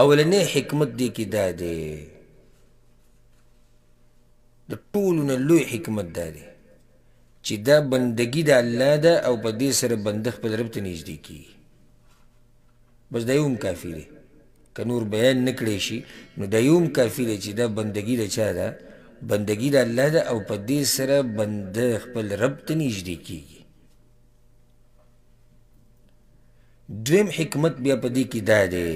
اولنی حکمت دی کې دا دی، د ټولو نه لوی حکمت دا دی چې دا بندگی د الله ده او په دې سره بنده خپل رب ته نږدې کیږي. بس دا یو هم کافي دی. که نور بیان نه کړی شي نو دا یو هم کافي دی چې دا بندگی د چا ده؟ بندگی د الله ده او په دې سره بنده خپل رب ته نږدې کیږي. دویم حکمت بیا په دې کې دا دی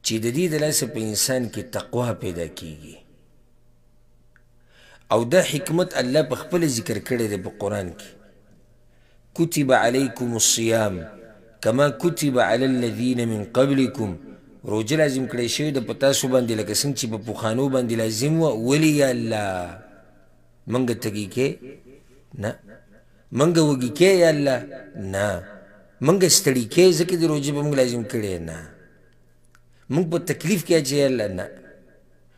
چې د دې د لاسه په انسان کې تقوا پیدا کیږي. او دا حکمت الله په خپل ذکر کړی دی په قرآن کې. کتب علیکم الصیام کما کتب علی الذین من قبلکم، روجه لازم کړی شوی د په تاسو باندې لکه څنګه چې په پخوانو باندې لازم وه. ولې یا الله منګه تږي کې نه، منګه وږي کې یا الله نه، منګه ستړي کې ځکه د روجې به موږ لازم کړی نه، موږ په تکلیف کې اچوي یا الله نه.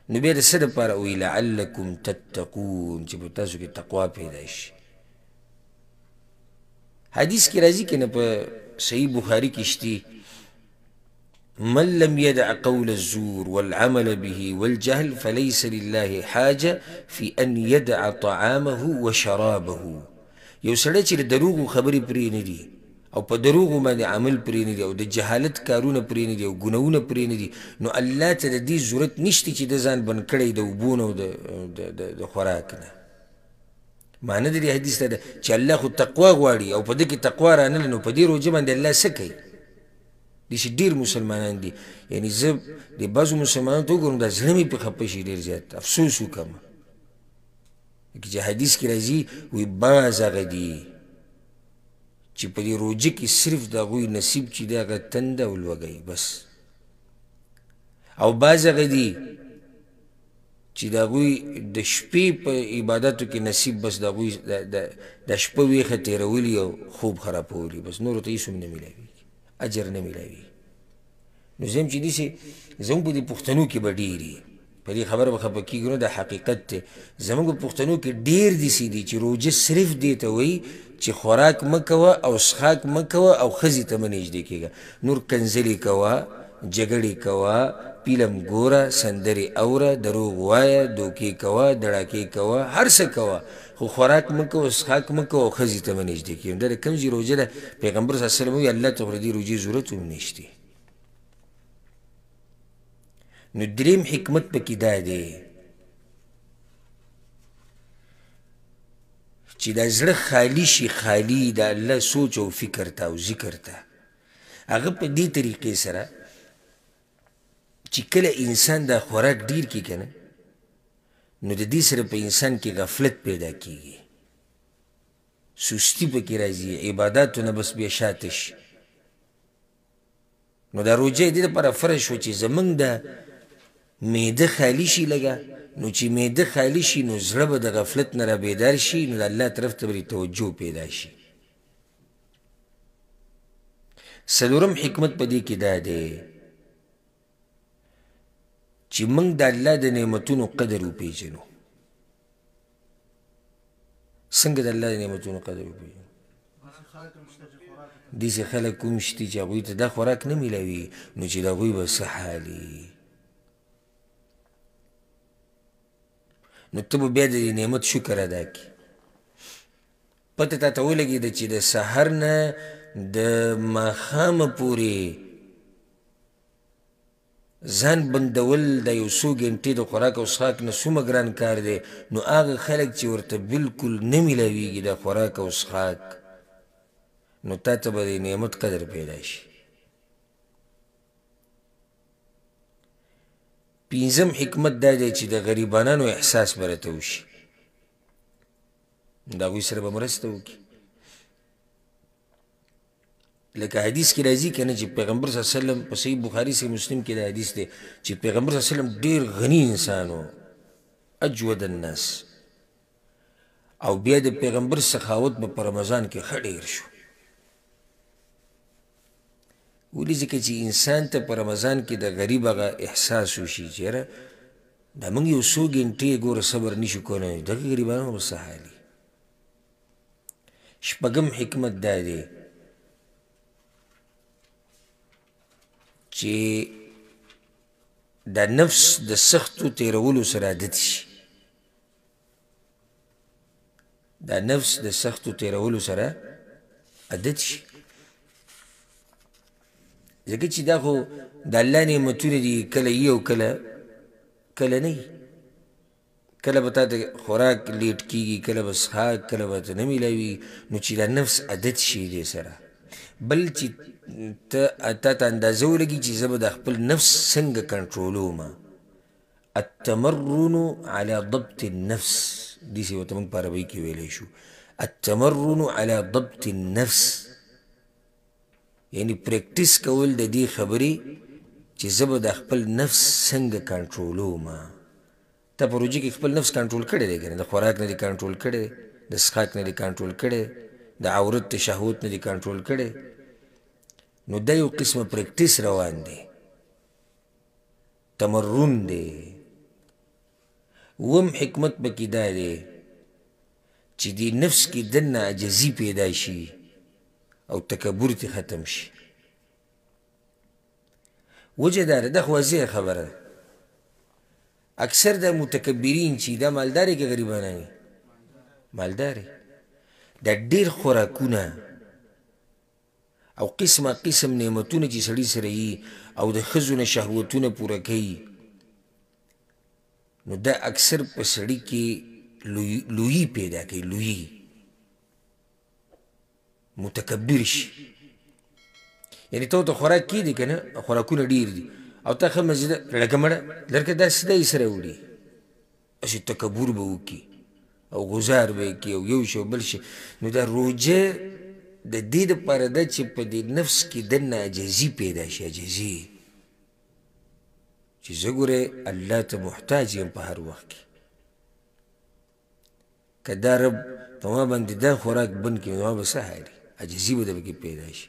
نو بیا د څه دپاره وایي لعلکم تتقون چې په تاسو کې تقوا پیدا شي. حدیث کې راځي که نه په صحیح بخاري کې شتي من لم يدع قول الزور والعمل به والجهل فليس لله حاجة في أن يدع طعامه وشرابه. یو سړی چې د دروغو خبرې پرې نه دي او په دروغو باندې عمل پرې نه دي او د جهالت کارونه پرې نه دي او ګناهونه پرې نه دي، نو الله ته د دې ضرورت نشته چې د ځان بند کړی د اوبو نه او د خوراک نه. معنی د دې حدیث ته ده چې الله خو تقوا غواړي او په دې کې تقوا رانغله، نو په دې روژه باندې الله څه کوي؟ داسې ډېر مسلمانان دي، یعنې زه د بعضو مسلمانانو ته وګورم دا زړه مې پې خفه شي، ډېر زیات افسوس وکړم. چې حدیث کې راځي وایي بعض هغه دي چې په دې روژه کې صرف د هغوی نصیب چې دی هغه تنده او لوږی بس، او بعض هغه دي چې د هغوی د شپې په عبادتو کې نصیب بس د هغوی د شپه ویښه تېرولي او خوب خرابولي، بس نورو ته هېڅ هم نه میلاوېږي، اجر نه میلاوېږي. نو زه هم چې داسې زموږ په دې پښتنو کې به ډېرې په دې خبره به خفه کېږو نه، دا حقیقت دی. زموږ په پښتنو کې ډېر داسې دي چې روژه صرف دې ته وایي چې خوراک مه کوه او څښاک مه کوه او ښځې ته مه نږدې کېږه، نور کنځلې کوه، جګړې کوه، فلم ګوره، سندرې اوره، دروغ وایه، دوکې کوه، دړاکې کوه، هر څه کوه، خو خوراک مه کوه، څښاک مه کوه او ښځې ته مه نږدې کېږه. دا د کوم ځای روژه ده؟ پیغمبر صلی الله علیه وسلم وایي الله ته خو د دې روژې ضرورت هم نشته. نو دریم حکمت پکې دا دی چې دا زړه خالی شي، خالی د الله سوچ او فکر ته او ذکر ته. هغه په دې طریقې سره چې کله انسان دا خوراک ډیر کړي که نه، نو د دې سره په انسان کې غفلت پیدا کېږي، سستی پکې راځي، عباداتو نه بس بیا شاته شي. نو دا روژه دې دپاره فرض شو چې زمونږ د معده خالی شي لږه، نو چې معده خالی شي نو زړه به د غفلت نه را بیدار شي، نو د الله طرف ته به توجه پیدا شي. څلورم حکمت په دې کې دا دی چې موږ د الله د نعمتونو قدر وپېژنو. څنګه د الله د نعمتونو قدر وپېژنو؟ داسې خلک کوم شته چې هغوی ته دا خوراک نه میلاوي، نو چې د هغوی به څه حال وي؟ نو ته به بیا د دې نعمت شکر ادا کړي. پته تا ته ولګېده چې د سحر نه د ماښامه پورې ځان بندول د یو څو ګنټې د خوراک او څښاک نه څومره ګران کار دی، نو هغه خلک چې ورته بلکل نه میلاویږي د خوراک او څښاک، نو تا ته به د نعمت قدر پیدا شي. پنځم حکمت دا دی چې د غریبانو احساس به راته وشي، د هغوی سره به مرسته وکړي. لکه حدیث کې راځي که نه چې پیغمبر صلی الله علیه وسلم په صحیح بخاري صحیح مسلم کې دا حدیث دی چې پیغمبر صلی الله علیه وسلم ډېر غني انسان و، اجود الناس، او بیا د پیغمبر سخاوت به په رمضان کې ښه ډېر شو. ولې ځکه چې انسان ته په رمضان کې د غریب هغه احساس وشي چې یاره دا موږ یو څو ګنټې ګوره صبر نشو کولی، دغه غریبانو به څه حال وي. شپږم حکمت دا دی چې دا نفس د سختو تیرولو سره عادت شي، دا نفس د سختو تیرولو سره عادت شي. ځکه چې دا خو د الله نعمتونه دي، کله یي او کله نه یي. کله به تا ته خوراک لیټ کېږي، کله به څښاک، کله به ته نه میلاوي، نو چې دا نفس عادت شي دې سره. بل چې تا ته اندازه ولګي چې زه به د خپل نفس څنګه کنټرولوم. التمرن على ضبط النفس، داسې ورته موږ په عربۍ کې ویلی شو. التمرن على ضبط النفس، یعنی پریکټیس کول د دې خبرې چې زه به د خپل نفس څنګه کنټرولوم. تا په روژه کې خپل نفس کنټرول کړی دی که نه؟ د خوراک نه دې کنټرول کړی دی، د څښاک نه دې کنټرول کړی دی، د عورت د شهوت نه دې کنټرول کړی. نو دا یو قسمه پریکټیس روان دی، تمرن دی. وم حکمت پکې دا دی چې دې نفس کې دننه عجزي پیدا شي او تکبر تی ختم شي. وجه دا ده، دا خو واضحه خبره ده. اکثر دا متکبرین چې دا مالداري که غریبانه مالداري، دا ډېر خوراکونه او قسمه قسم نعمتونه چې سړي سره یي او د ښځو نه شهوتونه پوره کوي، نو دا اکثر په سړي کې لویي پیدا کوي، لویي متکبر شي. یعنی ته ورته خوراک کېدی که نه، خوراکونه ډېر دي او تا ښه مزیده لکه مړه لرکه داسې دی سره وړي، داسې تکبر به وکړي او غزار به یې کړي او یو شی او بل شی. نو دا روژه د دې دپاره ده چې په دې نفس کې دننه عجزي پیدا شي، عجزي چې زه ګورې الله ته محتاج یم په هر وخت کې. که دا رب په ما باندې دا خوراک بند کړي نو ما به څه حالي، عجزي به د پکې پیدا شي.